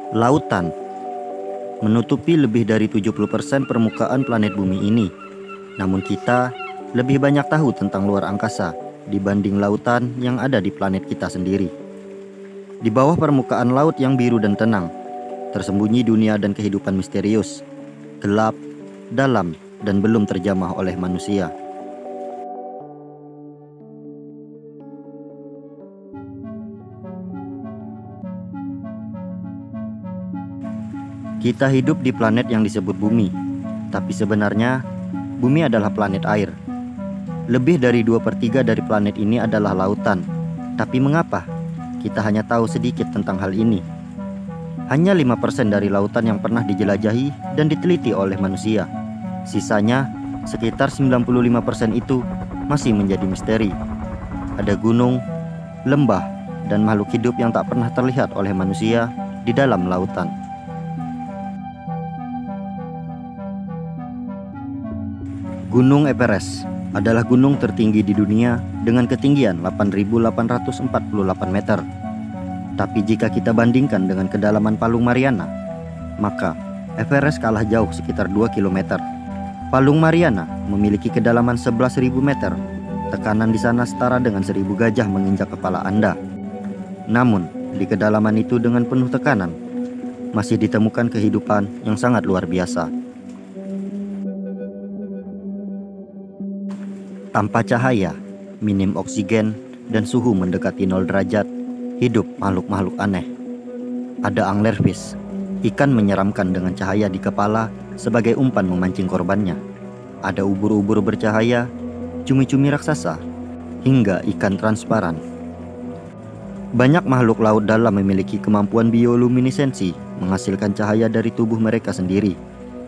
Lautan menutupi lebih dari 70% permukaan planet bumi ini. Namun kita lebih banyak tahu tentang luar angkasa dibanding lautan yang ada di planet kita sendiri. Di bawah permukaan laut yang biru dan tenang, tersembunyi dunia dan kehidupan misterius, gelap, dalam, dan belum terjamah oleh manusia. Kita hidup di planet yang disebut bumi, tapi sebenarnya bumi adalah planet air. Lebih dari 2/3 dari planet ini adalah lautan. Tapi mengapa kita hanya tahu sedikit tentang hal ini? Hanya 5% dari lautan yang pernah dijelajahi dan diteliti oleh manusia. Sisanya, sekitar 95% itu masih menjadi misteri. Ada gunung, lembah, dan makhluk hidup yang tak pernah terlihat oleh manusia di dalam lautan. Gunung Everest adalah gunung tertinggi di dunia dengan ketinggian 8.848 meter. Tapi jika kita bandingkan dengan kedalaman Palung Mariana, maka Everest kalah jauh sekitar 2 km. Palung Mariana memiliki kedalaman 11.000 meter. Tekanan di sana setara dengan 1.000 gajah menginjak kepala Anda. Namun, di kedalaman itu dengan penuh tekanan, masih ditemukan kehidupan yang sangat luar biasa. Tanpa cahaya, minim oksigen, dan suhu mendekati 0 derajat, hidup makhluk-makhluk aneh. Ada anglerfish, ikan menyeramkan dengan cahaya di kepala sebagai umpan memancing korbannya. Ada ubur-ubur bercahaya, cumi-cumi raksasa, hingga ikan transparan. Banyak makhluk laut dalam memiliki kemampuan bioluminesensi menghasilkan cahaya dari tubuh mereka sendiri,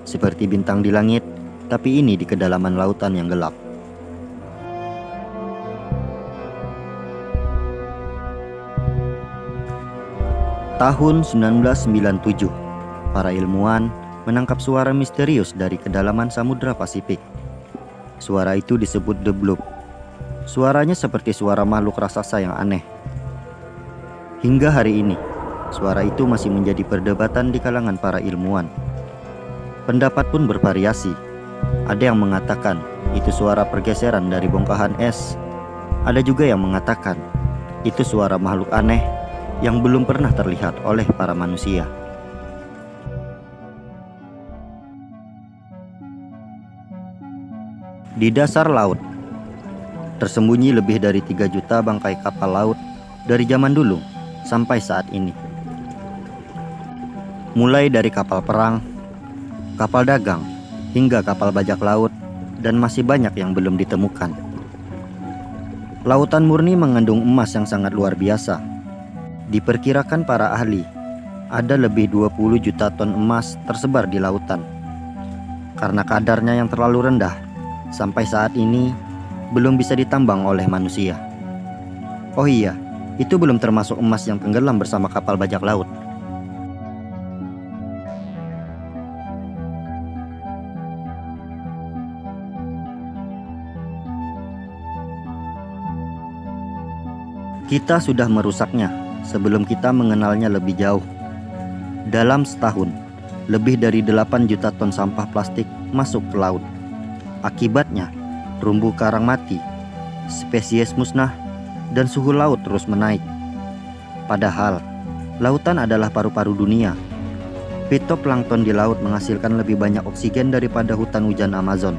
seperti bintang di langit, tapi ini di kedalaman lautan yang gelap. Tahun 1997, para ilmuwan menangkap suara misterius dari kedalaman Samudra Pasifik. Suara itu disebut The Bloop. Suaranya seperti suara makhluk raksasa yang aneh. Hingga hari ini, suara itu masih menjadi perdebatan di kalangan para ilmuwan. Pendapat pun bervariasi. Ada yang mengatakan itu suara pergeseran dari bongkahan es. Ada juga yang mengatakan itu suara makhluk aneh yang belum pernah terlihat oleh para manusia. Di dasar laut, tersembunyi lebih dari 3 juta bangkai kapal laut dari zaman dulu sampai saat ini. Mulai dari kapal perang, kapal dagang, hingga kapal bajak laut, dan masih banyak yang belum ditemukan. Lautan murni mengandung emas yang sangat luar biasa. Diperkirakan para ahli, ada lebih 20 juta ton emas tersebar di lautan. Karena kadarnya yang terlalu rendah, sampai saat ini belum bisa ditambang oleh manusia. Oh iya, itu belum termasuk emas yang tenggelam bersama kapal bajak laut. Kita sudah merusaknya sebelum kita mengenalnya lebih jauh. Dalam setahun, lebih dari 8 juta ton sampah plastik masuk ke laut. Akibatnya, terumbu karang mati, spesies musnah, dan suhu laut terus menaik. Padahal, lautan adalah paru-paru dunia. Fitoplankton di laut menghasilkan lebih banyak oksigen daripada hutan hujan Amazon.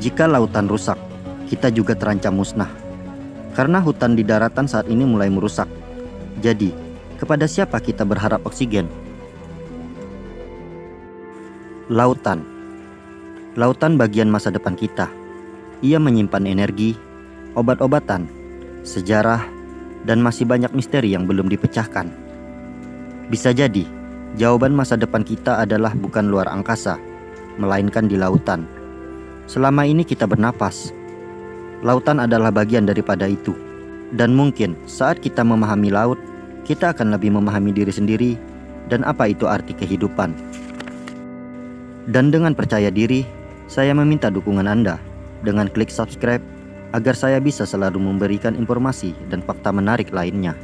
Jika lautan rusak, kita juga terancam musnah. Karena hutan di daratan saat ini mulai merusak. Jadi, kepada siapa kita berharap oksigen? Lautan. Lautan bagian masa depan kita. Ia menyimpan energi, obat-obatan, sejarah, dan masih banyak misteri yang belum dipecahkan. Bisa jadi, jawaban masa depan kita adalah bukan luar angkasa, melainkan di lautan. Selama ini kita bernapas. Lautan adalah bagian daripada itu. Dan mungkin saat kita memahami laut, kita akan lebih memahami diri sendiri dan apa itu arti kehidupan. Dan dengan percaya diri, saya meminta dukungan Anda dengan klik subscribe agar saya bisa selalu memberikan informasi dan fakta menarik lainnya.